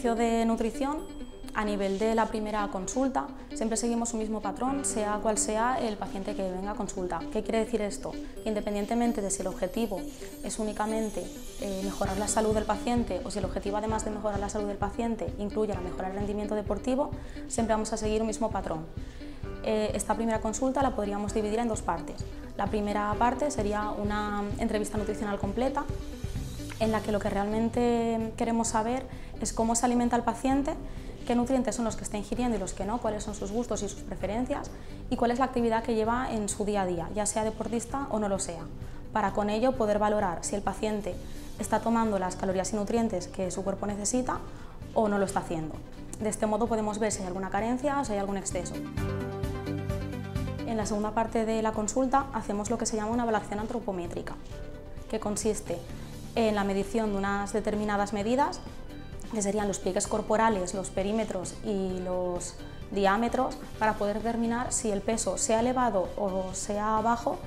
servicio de nutrición, a nivel de la primera consulta, siempre seguimos un mismo patrón, sea cual sea el paciente que venga a consulta. ¿Qué quiere decir esto? Que independientemente de si el objetivo es únicamente mejorar la salud del paciente o si el objetivo, además de mejorar la salud del paciente, incluye la mejora del rendimiento deportivo, siempre vamos a seguir un mismo patrón. Esta primera consulta la podríamos dividir en dos partes. La primera parte sería una entrevista nutricional completa, en la que lo que realmente queremos saber es cómo se alimenta el paciente, qué nutrientes son los que está ingiriendo y los que no, cuáles son sus gustos y sus preferencias y cuál es la actividad que lleva en su día a día, ya sea deportista o no lo sea, para con ello poder valorar si el paciente está tomando las calorías y nutrientes que su cuerpo necesita o no lo está haciendo. De este modo podemos ver si hay alguna carencia o si hay algún exceso. En la segunda parte de la consulta hacemos lo que se llama una evaluación antropométrica, que consiste en la medición de unas determinadas medidas, que serían los pliegues corporales, los perímetros y los diámetros, para poder determinar si el peso, sea elevado o sea bajo,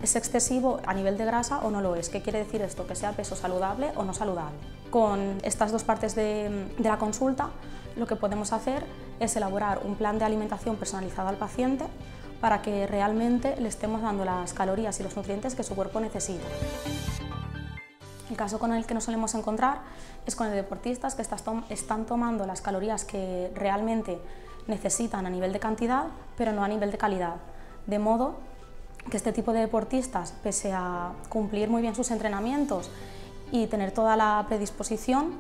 es excesivo a nivel de grasa o no lo es. ¿Qué quiere decir esto? Que sea peso saludable o no saludable. Con estas dos partes de la consulta, lo que podemos hacer es elaborar un plan de alimentación personalizado al paciente para que realmente le estemos dando las calorías y los nutrientes que su cuerpo necesita. El caso con el que nos solemos encontrar es con el deportistas que están tomando las calorías que realmente necesitan a nivel de cantidad, pero no a nivel de calidad. De modo que este tipo de deportistas, pese a cumplir muy bien sus entrenamientos y tener toda la predisposición,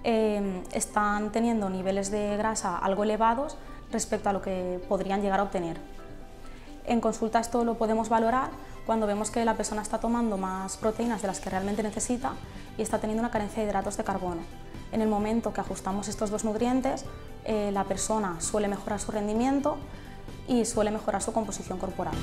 están teniendo niveles de grasa algo elevados respecto a lo que podrían llegar a obtener. En consulta esto lo podemos valorar cuando vemos que la persona está tomando más proteínas de las que realmente necesita y está teniendo una carencia de hidratos de carbono. En el momento que ajustamos estos dos nutrientes, la persona suele mejorar su rendimiento y suele mejorar su composición corporal.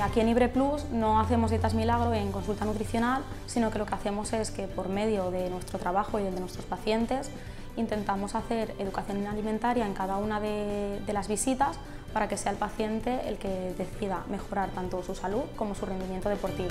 Aquí en IBRE+ no hacemos dietas milagro en consulta nutricional, sino que lo que hacemos es que por medio de nuestro trabajo y el de nuestros pacientes intentamos hacer educación alimentaria en cada una de las visitas para que sea el paciente el que decida mejorar tanto su salud como su rendimiento deportivo.